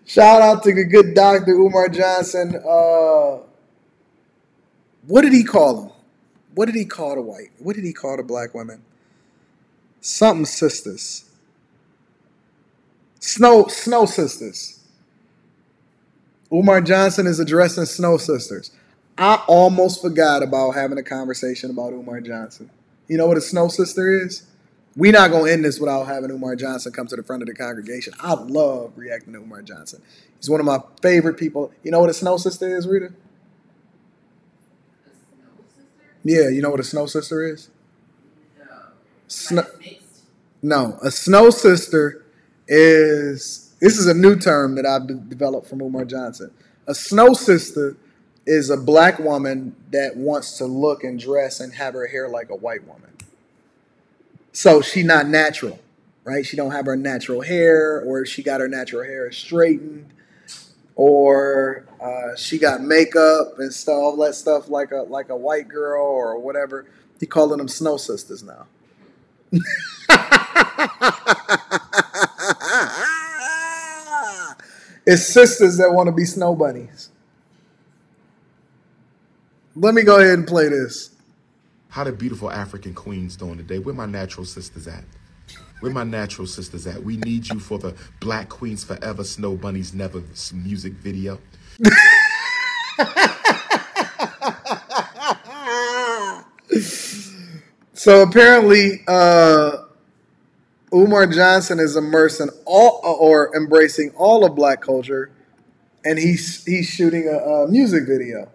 Shout out to the good doctor, Umar Johnson. What did he call them? What did he call the white? What did he call the black women? Something sisters. Snow sisters. Umar Johnson is addressing snow sisters. I almost forgot about having a conversation about Umar Johnson. You know what a snow sister is? We're not going to end this without having Umar Johnson come to the front of the congregation. I love reacting to Umar Johnson. He's one of my favorite people. You know what a snow sister is, Rita? Yeah, you know what a snow sister is? No, a snow sister is, this is a new term that I've developed from Umar Johnson. A snow sister is a black woman that wants to look and dress and have her hair like a white woman. So she not natural, right? She don't have her natural hair, or she got her natural hair straightened, or she got makeup and stuff, all that stuff like a white girl or whatever. He calling them snow sisters now. It's sisters that want to be snow bunnies. Let me go ahead and play this. How the beautiful African queens doing today? Where my natural sisters at? Where my natural sisters at? We need you for the Black Queens Forever, Snow Bunnies Never music video. So apparently, Umar Johnson is immersing embracing all of black culture, and he's shooting a music video.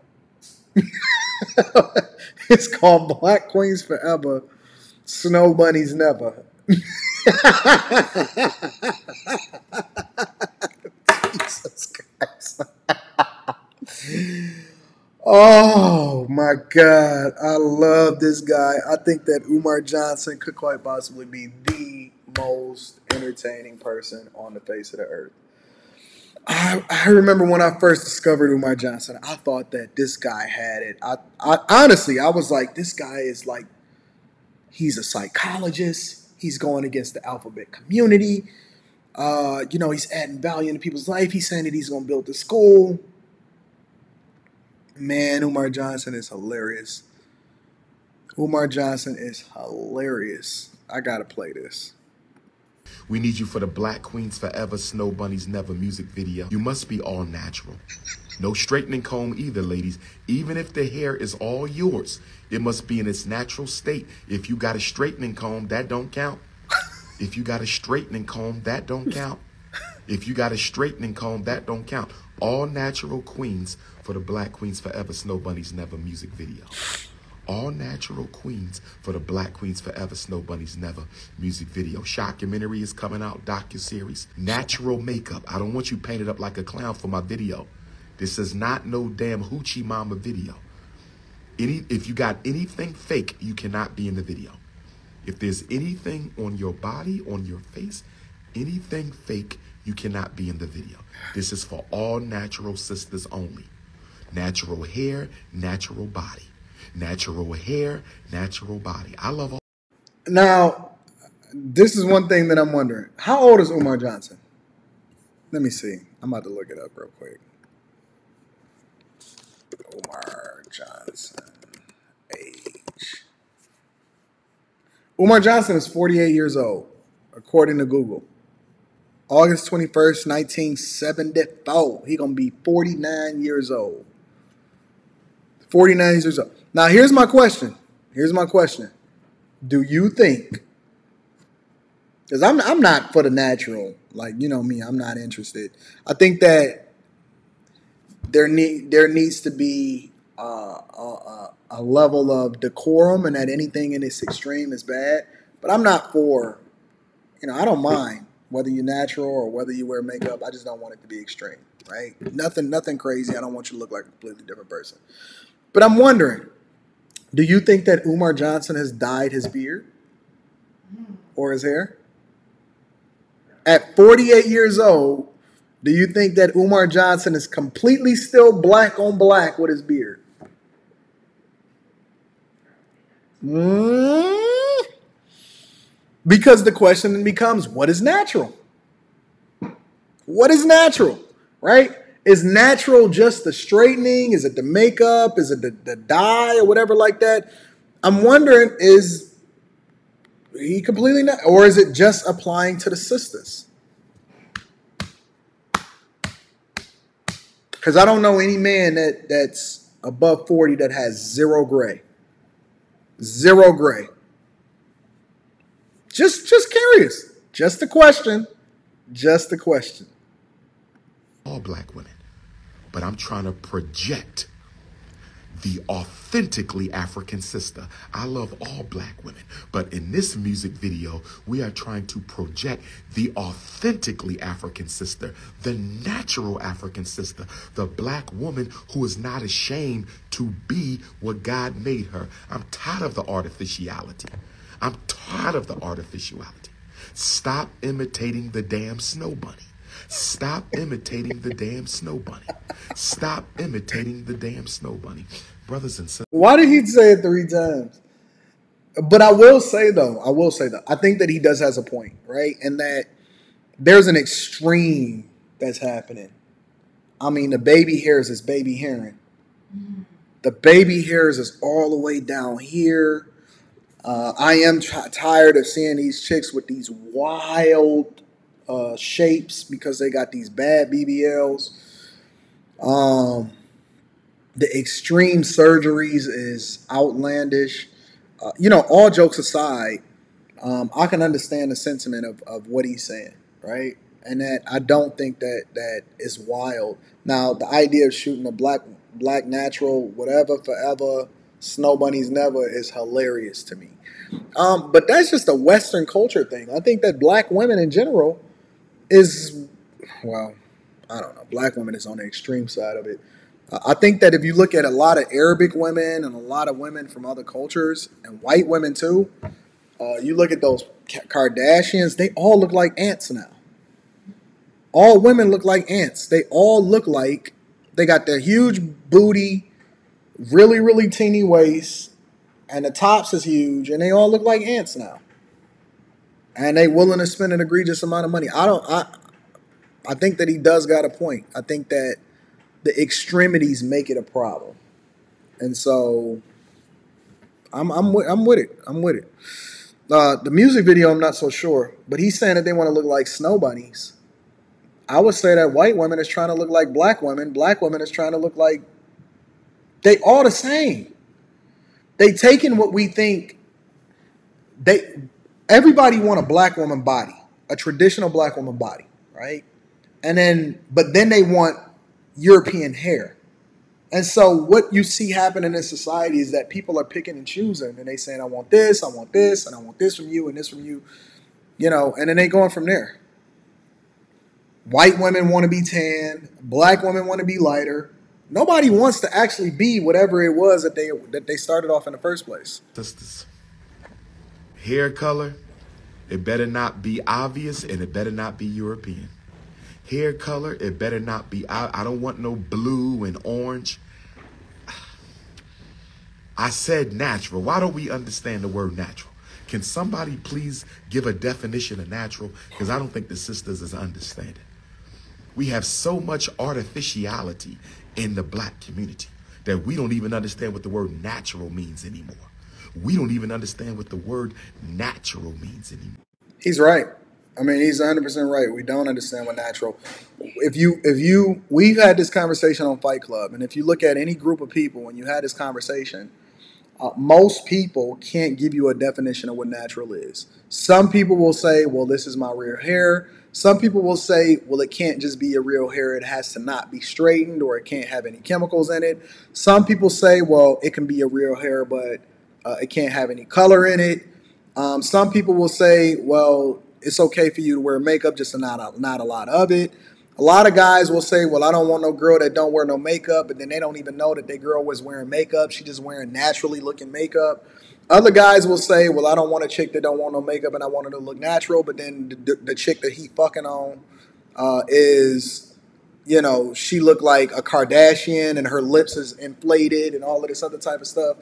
It's called Black Queens Forever, Snow Bunnies Never. Jesus Christ. Oh my God. I love this guy. I think that Umar Johnson could quite possibly be the most entertaining person on the face of the earth. I remember when I first discovered Umar Johnson, I thought that this guy had it. I honestly, I was like, this guy is like, he's a psychologist. He's going against the alphabet community. He's adding value into people's life. He's saying that he's going to build the school. Man, Umar Johnson is hilarious. Umar Johnson is hilarious. I got to play this. We need you for the Black Queens Forever, Snow Bunnies Never music video. You must be all natural. No straightening comb either, ladies. Even if the hair is all yours, it must be in its natural state. If you got a straightening comb, that don't count. If you got a straightening comb, that don't count. If you got a straightening comb, that don't count. All natural queens for the Black Queens Forever, Snow Bunnies Never music video. All natural queens for the Black Queens Forever, Snow Bunnies Never music video. Shockumentary is coming out, docuseries. Natural makeup. I don't want you painted up like a clown for my video. This is not no damn hoochie mama video. If you got anything fake, you cannot be in the video. If there's anything on your body, on your face, anything fake, you cannot be in the video. This is for all natural sisters only. Natural hair, natural body. Natural hair, natural body. I love all. Now, this is one thing that I'm wondering. How old is Umar Johnson? Let me see. I'm about to look it up real quick. Umar Johnson. Age. Umar Johnson is 48 years old, according to Google. August 21st, 1974. He's going to be 49 years old. 49 years old. Now, here's my question. Do you think, because I'm not for the natural, like, you know me, I'm not interested. I think that there needs to be a level of decorum, and that anything in its extreme is bad. But I'm not for, I don't mind whether you're natural or whether you wear makeup. I just don't want it to be extreme, right? Nothing crazy. I don't want you to look like a completely different person. But I'm wondering, do you think that Umar Johnson has dyed his beard or his hair? At 48 years old, do you think that Umar Johnson is completely still black on black with his beard? Because the question then becomes, what is natural? What is natural? right? Is natural just the straightening? Is it the makeup? Is it the dye or whatever like that? I'm wondering, is he completely not, or is it just applying to the sisters? Because I don't know any man that's above 40 that has zero gray. Zero gray. Just curious. Just a question. Just a question. All black women, but I'm trying to project the authentically African sister. I love all black women, but in this music video, we are trying to project the authentically African sister, the natural African sister, the black woman who is not ashamed to be what God made her. I'm tired of the artificiality. I'm tired of the artificiality. Stop imitating the damn snow bunny. Stop imitating the damn snow bunny. Stop imitating the damn snow bunny. Brothers and sisters. Why did he say it 3 times? But I will say though, I think that he does has a point, right? And that there's an extreme that's happening. I mean, the baby hairs is baby hairing. The baby hairs is all the way down here. I am tired of seeing these chicks with these wild shapes because they got these bad BBLs. The extreme surgeries is outlandish. All jokes aside, I can understand the sentiment of what he's saying, right? And that I don't think that is wild. Now, the idea of shooting a black natural, whatever, forever, snow bunnies never is hilarious to me. But that's just a Western culture thing. I think that black women in general is, well, I don't know. Black women is on the extreme side of it. I think that if you look at a lot of Arabic women and a lot of women from other cultures and white women too, you look at those Kardashians, they all look like ants now. All women look like ants. They all look like they got their huge booty, really, really teeny waist, and the tops is huge, and they all look like ants now. And they willing to spend an egregious amount of money. I think that he does got a point. I think that the extremities make it a problem. And so I'm with it. I'm with it. The music video, I'm not so sure, but he's saying that they want to look like snow bunnies. I would say that white women is trying to look like black women. Black women is trying to look like, they all the same. They taking what we think, everybody want a black woman body, a traditional black woman body, right? But then they want European hair. And so what you see happening in society is that people are picking and choosing, and they saying, I want this, and I want this from you, and this from you, and then they going from there. White women want to be tan, black women want to be lighter. Nobody wants to actually be whatever it was that they started off in the first place. Sisters, hair color, it better not be obvious, and it better not be European. Hair color, it better not be, I don't want no blue and orange. I said natural. Why don't we understand the word natural? Can somebody please give a definition of natural? Because I don't think the sisters is understanding. We have so much artificiality in the black community that we don't even understand what the word natural means anymore. We don't even understand what the word natural means anymore. He's right. I mean, he's 100% right. We don't understand what natural. We've had this conversation on Fight Club, and if you look at any group of people, when you had this conversation, most people can't give you a definition of what natural is. Some people will say, well, this is my real hair. Some people will say, well, it can't just be a real hair. It has to not be straightened, or it can't have any chemicals in it. Some people say, well, it can be a real hair, but it can't have any color in it. Some people will say, well, it's okay for you to wear makeup, just not a lot of it. A lot of guys will say, well, I don't want no girl that don't wear no makeup, but then they don't even know that their girl was wearing makeup. She just wearing naturally looking makeup. Other guys will say, well, I don't want a chick that don't want no makeup and I want her to look natural, but then the chick that he fucking on is, she looked like a Kardashian and her lips is inflated and all of this other type of stuff.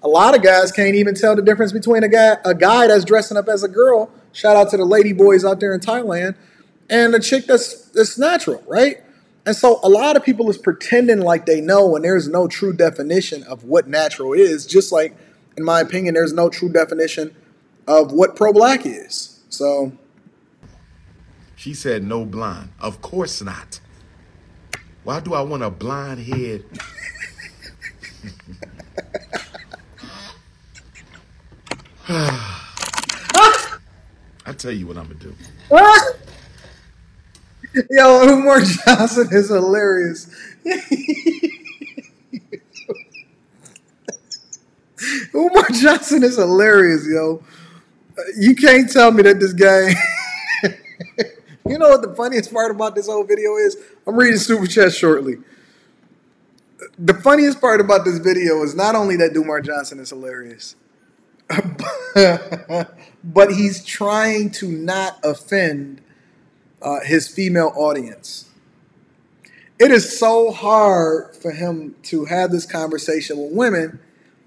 A lot of guys can't even tell the difference between a guy that's dressing up as a girl, shout out to the lady boys out there in Thailand, and a chick that's natural, right? And so a lot of people is pretending like they know when there's no true definition of what natural is, just like, in my opinion, there's no true definition of what pro-black is. So She said no blind. Of course not. Why do I want a blind head? I tell you what I'm gonna do. Yo, Umar Johnson is hilarious. Umar Johnson is hilarious, yo. You can't tell me that this guy. You know what the funniest part about this whole video is? I'm reading Super Chat shortly. The funniest part about this video is not only that Umar Johnson is hilarious, but he's trying to not offend his female audience. It is so hard for him to have this conversation with women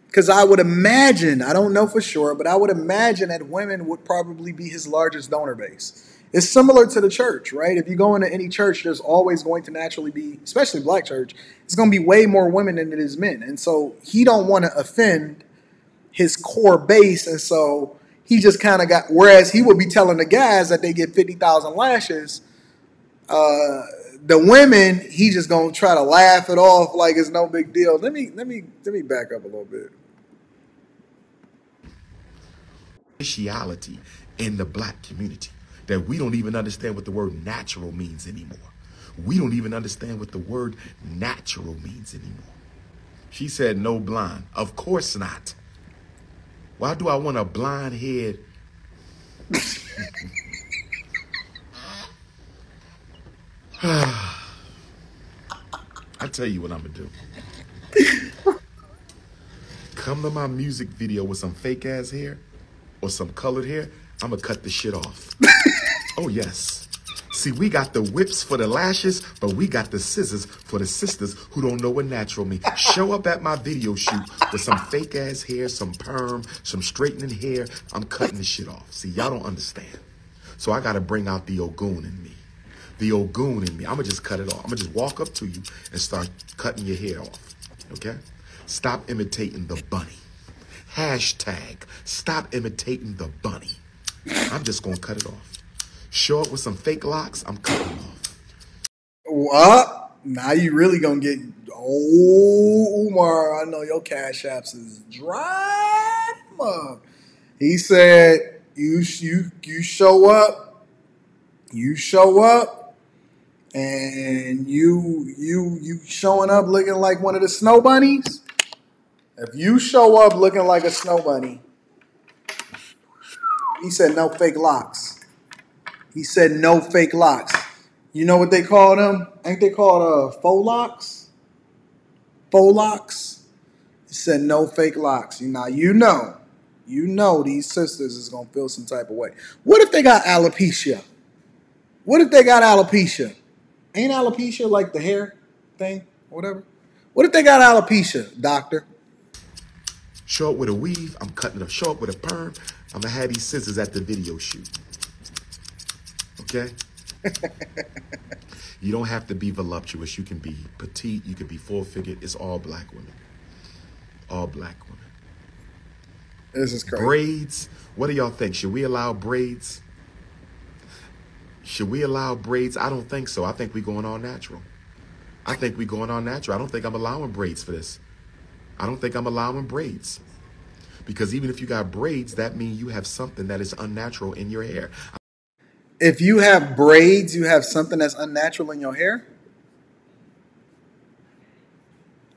because I would imagine, I don't know for sure, but I would imagine that women would probably be his largest donor base. It's similar to the church, right? If you go into any church, there's always going to naturally be, especially black church, it's going to be way more women than it is men. And so he don't want to offend his core base. And so he just kind of got, whereas he would be telling the guys that they get 50,000 lashes, the women, he just going to try to laugh it off like it's no big deal. Let me back up a little bit. Speciality in the black community that we don't even understand what the word natural means anymore. We don't even understand what the word natural means anymore. She said no blind. Of course not. Why do I want a blind head? I tell you what I'm gonna do. Come to my music video with some fake ass hair or some colored hair, I'm gonna cut the shit off. Oh yes. See, we got the whips for the lashes, but we got the scissors for the sisters who don't know what natural means. Show up at my video shoot with some fake ass hair, some perm, some straightening hair. I'm cutting the shit off. See, y'all don't understand. So I gotta bring out the Ogun in me. The Ogun in me. I'm gonna just cut it off. I'm gonna just walk up to you and start cutting your hair off. Okay? Stop imitating the bunny. Hashtag stop imitating the bunny. I'm just gonna cut it off. Show up with some fake locks, I'm cutting off. What? Now you really gonna get, oh, Umar, I know your cash apps is dry. He said you show up, and you showing up looking like one of the snow bunnies. If you show up looking like a snow bunny, he said no fake locks. He said no fake locks. You know what they call them? Ain't they called faux locks? Faux locks? He said no fake locks. Now you know these sisters is gonna feel some type of way. What if they got alopecia? What if they got alopecia? Ain't alopecia like the hair thing or whatever? What if they got alopecia, doctor? Show up with a weave, I'm cutting it off. Show up with a perm, I'm gonna have these scissors at the video shoot. Okay? You don't have to be voluptuous. You can be petite. You can be full-figured. It's all black women. All black women. This is crazy. Braids. What do y'all think? Should we allow braids? Should we allow braids? I don't think so. I think we're going all natural. I think we're going all natural. I don't think I'm allowing braids for this. I don't think I'm allowing braids. Because even if you got braids, that means you have something that is unnatural in your hair. If you have braids, you have something that's unnatural in your hair?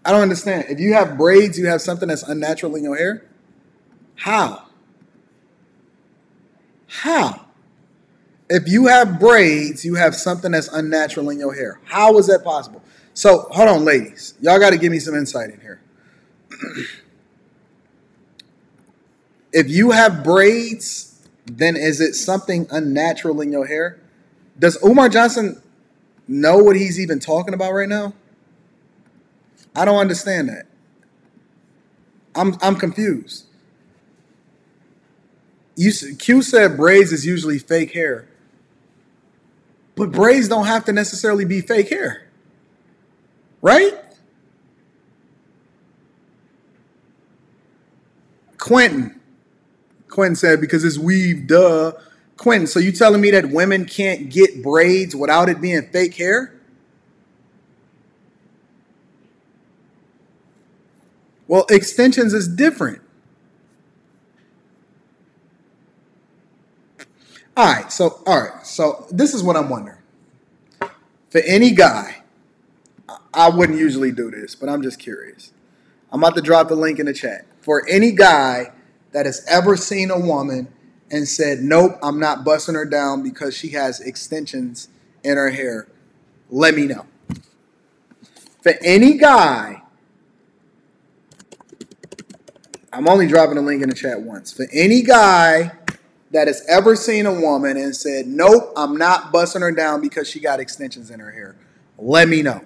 I don't understand. If you have braids, you have something that's unnatural in your hair? How? How? If you have braids, you have something that's unnatural in your hair. How is that possible? So, hold on, ladies. Y'all got to give me some insight in here. If you have braids, then is it something unnatural in your hair? Does Umar Johnson know what he's even talking about right now? I don't understand that. I'm confused. Q said braids is usually fake hair. But braids don't have to necessarily be fake hair. right? Quentin. Quentin said, because it's weave, duh. Quentin, so you telling me that women can't get braids without it being fake hair? Well, extensions is different. All right, so this is what I'm wondering. For any guy, I wouldn't usually do this, but I'm just curious. I'm about to drop the link in the chat. For any guy that has ever seen a woman and said, nope, I'm not busting her down because she has extensions in her hair, let me know. For any guy, I'm only dropping the link in the chat once. For any guy that has ever seen a woman and said, nope, I'm not busting her down because she got extensions in her hair, let me know.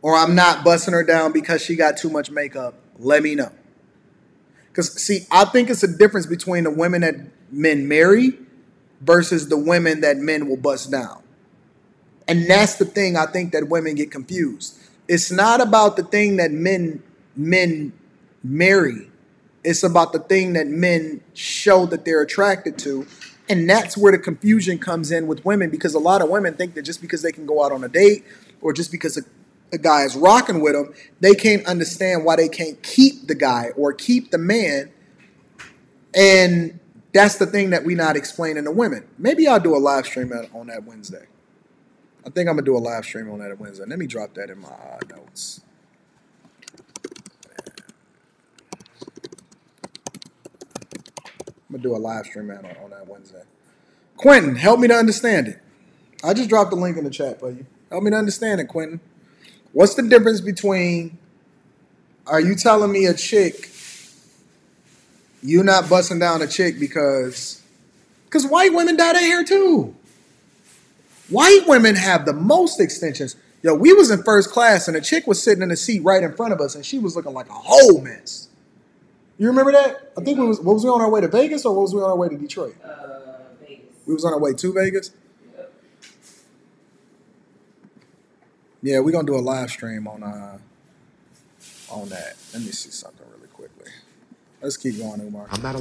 Or I'm not busting her down because she got too much makeup, let me know. Because, see, I think it's a difference between the women that men marry versus the women that men will bust down. And that's the thing I think that women get confused. It's not about the thing that men marry. It's about the thing that men show that they're attracted to. And that's where the confusion comes in with women, because a lot of women think that just because they can go out on a date or just because a guy is rocking with them, they can't understand why they can't keep the guy or keep the man. And that's the thing that we're not explaining to women. Maybe I'll do a live stream on that Wednesday. I think I'm going to do a live stream on that Wednesday. Let me drop that in my notes. I'm going to do a live stream on that Wednesday. Quentin, help me to understand it. I just dropped the link in the chat for you. Help me to understand it, Quentin. What's the difference between, are you telling me a chick, you not busting down a chick because white women dye their hair too. White women have the most extensions. Yo, we was in first class and a chick was sitting in the seat right in front of us and she was looking like a whole mess. You remember that? I think what was we on our way to Vegas or was we on our way to Detroit? Vegas. We was on our way to Vegas? Yep. Yeah, we're going to do a live stream on that. Let me see something really quickly. Let's keep going, Umar. I'm not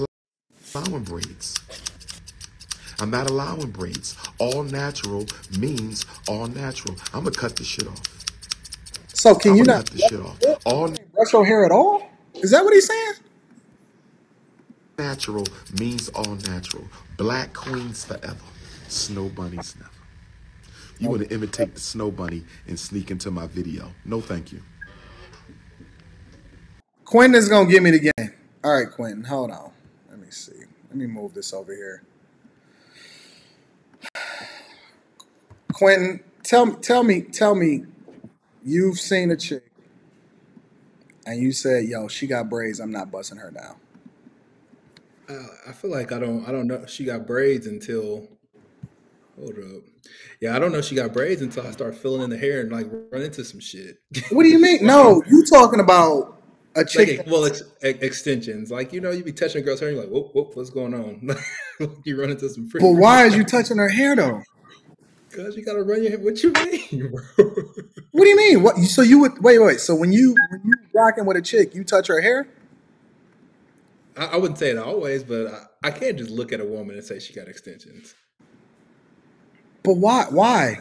allowing braids. I'm not allowing braids. All natural means all natural. I'm going to cut this shit off. So can you not cut this shit off? All brush your hair at all? Is that what he's saying? natural means all natural. Black queens forever. Snow bunnies never. You want to imitate the snow bunny and sneak into my video. No, thank you. Quentin is going to give me the game. All right, Quentin, hold on. Let me see. Let me move this over here. Quentin, tell me, you've seen a chick and you said, yo, she got braids, I'm not busting her down. I feel like I don't know she got braids until, hold up. Yeah, I don't know she got braids until I start filling in the hair and like run into some shit. What do you mean? No, you talking about a chick. Like, extensions. Like, you be touching a girl's hair and you're like, whoop, what's going on? You run into some freak. But why is you touching her hair though? Because you gotta run your hair. What you mean, bro? What do you mean? What? So you would wait. So when you rocking with a chick, you touch her hair? I wouldn't say it always, but I can't just look at a woman and say she got extensions. But why? Why?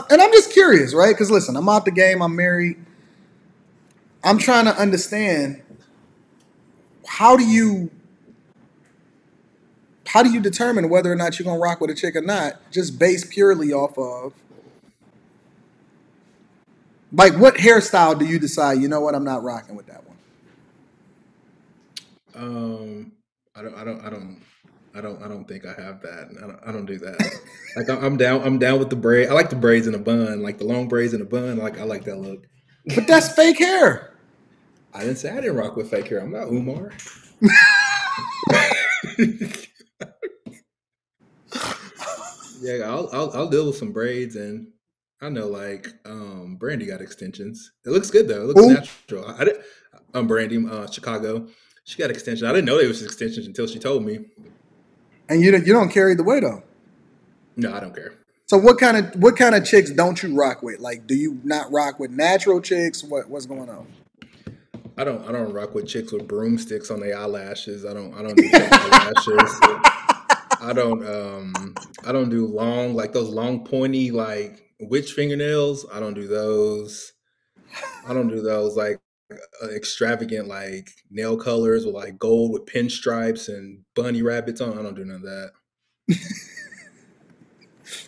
And I'm just curious, right? Because listen, I'm out the game. I'm married. I'm trying to understand how do you determine whether or not you're gonna rock with a chick or not, just based purely off of like what hairstyle do you decide? You know what? I'm not rocking with that one. I don't think I have that. I don't do that. Like I'm down with the braid. I like the braids in a bun, like the long braids in a bun. I like that look. But that's fake hair. I didn't say I didn't rock with fake hair. I'm not Umar. Yeah, I'll deal with some braids, and I know like Brandy got extensions. It looks good though. It looks natural. Brandy, Chicago. She got extensions. I didn't know they was extensions until she told me. And you don't carry the weight though. No, I don't care. So what kind of chicks don't you rock with? Like, do you not rock with natural chicks? What's going on? I don't rock with chicks with broomsticks on their eyelashes. I don't do fake eyelashes. I don't do long, like those long pointy like witch fingernails. I don't do those. I don't do those like extravagant like nail colors with like gold with pinstripes and bunny rabbits on. I don't do none of that.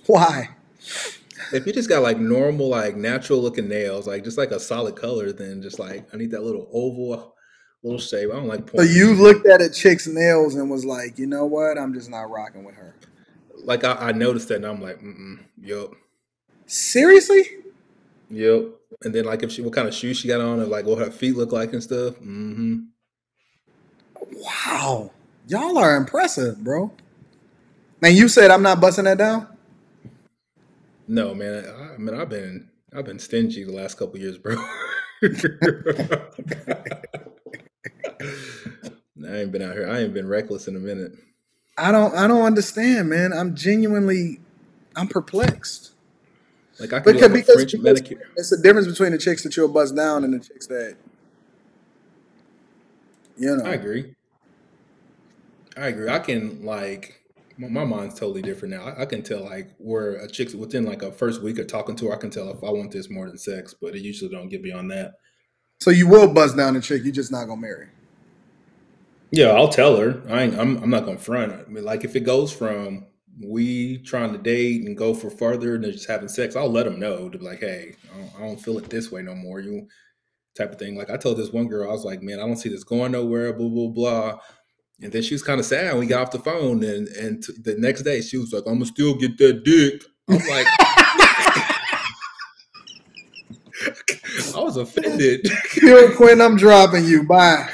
Why? If you just got like normal, like natural looking nails, like just like a solid color, then just like I need that little oval, little shape. I don't like So pointy you shit. looked at a chick's nails and was like, you know what? I'm just not rocking with her. Like I noticed that, and I'm like, yup, Seriously? yep. And then like if she, what kind of shoes she got on, and like what her feet look like and stuff. Wow. Y'all are impressive, bro. And you said I'm not busting that down? No, man. I've been stingy the last couple years, bro. I ain't been out here. I ain't been reckless in a minute. I don't understand, man. I'm perplexed. Like I can do Because like a because French because manicure. it's the difference between the chicks that you'll bust down and the chicks that you I know. agree. I agree. I can like my mind's totally different now. I can tell like where a chick's within like a first week of talking to her. I can tell if I want this more than sex, but it usually don't get beyond that. So you will bust down the chick, you just not gonna marry. Yeah, I'll tell her. I'm not gonna front. I mean, like if it goes from we trying to date and go for further and they're just having sex, I'll let them know to be like, hey, I don't feel it this way no more. You type of thing. Like I told this one girl, I was like, man, I don't see this going nowhere. Blah blah blah. And then she was kind of sad when we got off the phone. And the next day she was like, I'm gonna still get that dick. I'm like, I was offended. Yo, Quinn, I'm dropping you. Bye.